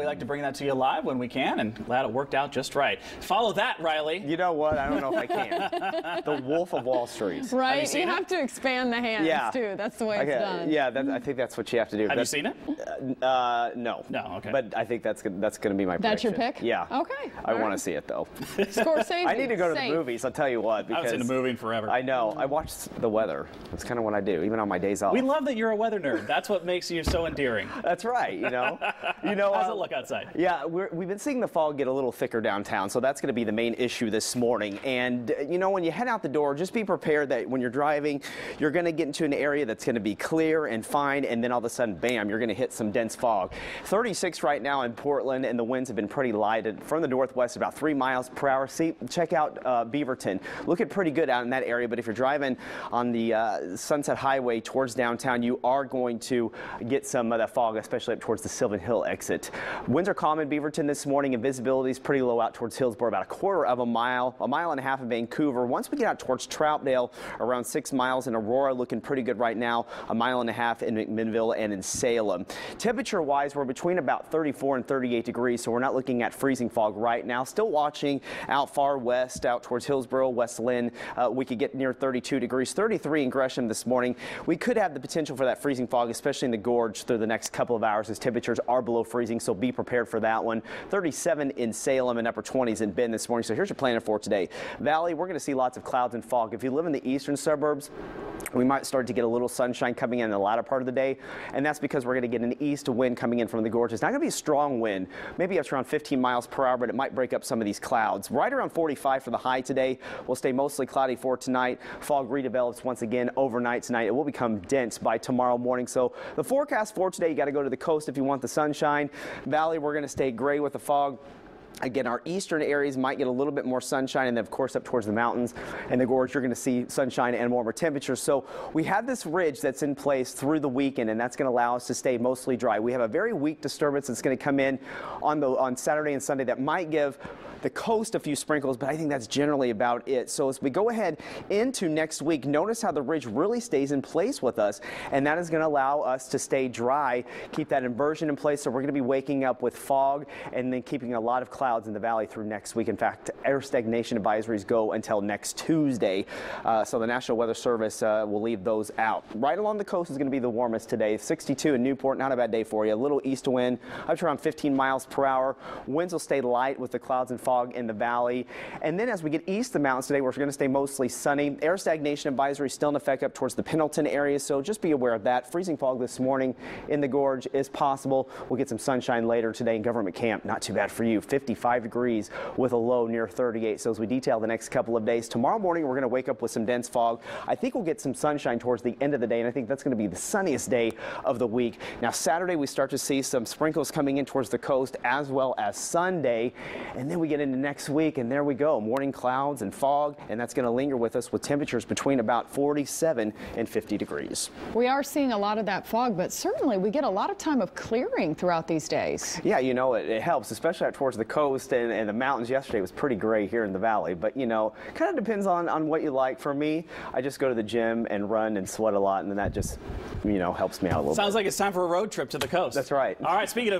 we like to bring that to you live when we can, and glad it worked out just right. Follow that, Riley. You know what? I don't know if I can. The Wolf of Wall Street. Right? You have to expand the hands, too. That's the way it's done. Yeah, I think that's what you have to do. Have you seen it? No. No, okay. But I think that's going to be my prediction. That's your pick? Yeah. Okay. I want to see it, though. Scorsese. I need to go to the movies, I'll tell you what. Because I haven't seen a movie in forever. I know. I watch the weather. That's kind of what I do, even on my days off. We love that you're a weather nerd. That's what makes you so endearing. That's right, you know. How's it look outside? Yeah, we've been seeing the fog get a little thicker downtown, so that's going to be the main issue this morning. And, you know, when you head out the door, just be prepared that when you're driving, you're going to get into an area that's going to be clear and fine, and then all of a sudden, bam, you're going to hit some dense fog. 36 right now in Portland, and the winds have been pretty light. From the northwest, about 3 miles per hour. See, check out Beaverton. Looking pretty good out in that area, but if you're driving on the Sunset Highway towards downtown, you are going to get some of that fog, especially up towards the Sylvan Hill exit. Winds are calm in Beaverton this morning, and visibility is pretty low out towards Hillsborough, about a quarter of a mile and a half in Vancouver. Once we get out towards Troutdale, around 6 miles in Aurora, looking pretty good right now, a mile and a half in McMinnville and in Salem. Temperature-wise, we're between about 34 and 38 degrees, so we're not looking at freezing fog right now. Still watching out far west, out towards Hillsborough, West Lynn. We could get near 32 degrees, 33 in Gresham this morning. We could have the potential for that freezing fog, especially in the gorge through the next couple of hours as temperatures are below freezing, so be prepared for that one. 37 in Salem and upper 20s in Bend this morning. So here's your plan for today. Valley, we're going to see lots of clouds and fog. If you live in the eastern suburbs, we might start to get a little sunshine coming in the latter part of the day, and that's because we're going to get an east wind coming in from the gorge. It's not going to be a strong wind, maybe up to around 15 miles per hour, but it might break up some of these clouds. Right around 45 for the high today. We'll stay mostly cloudy for tonight. Fog redevelops once again overnight tonight. It will become dense by tomorrow morning. So the forecast for today, you got to go to the coast if you want the sunshine. Valley, we're going to stay gray with the fog. Again, our eastern areas might get a little bit more sunshine, and then, of course, up towards the mountains and the gorge, you're going to see sunshine and warmer temperatures. So we have this ridge that's in place through the weekend, and that's going to allow us to stay mostly dry. We have a very weak disturbance that's going to come in on Saturday and Sunday that might give the coast a few sprinkles, but I think that's generally about it. So as we go ahead into next week, notice how the ridge really stays in place with us, and that is going to allow us to stay dry, keep that inversion in place. So we're going to be waking up with fog and then keeping a lot of clouds in the valley through next week. In fact, air stagnation advisories go until next Tuesday. So the National Weather Service will leave those out. Right along the coast is going to be the warmest today. 62 in Newport, not a bad day for you. A little east wind up to around 15 miles per hour. Winds will stay light with the clouds and fog in the valley. And then as we get east of the mountains today, we're going to stay mostly sunny. Air stagnation advisory still in effect up towards the Pendleton area, so just be aware of that. Freezing fog this morning in the gorge is possible. We'll get some sunshine later today in Government Camp. Not too bad for you. 55 degrees with a low near 38. So as we detail the next couple of days, tomorrow morning we're going to wake up with some dense fog. I think we'll get some sunshine towards the end of the day, and I think that's going to be the sunniest day of the week. Now Saturday we start to see some sprinkles coming in towards the coast, as well as Sunday, and then we get into next week, and there we go, morning clouds and fog, and that's going to linger with us with temperatures between about 47 and 50 degrees. We are seeing a lot of that fog, but certainly we get a lot of time of clearing throughout these days. Yeah, you know, it helps, especially out towards the coast and the mountains. Yesterday was pretty gray here in the valley, but you know, kind of depends on what you like. For me, I just go to the gym and run and sweat a lot, and then that just, you know, helps me out a little bit. Sounds like it's time for a road trip to the coast. That's right. All right, speaking of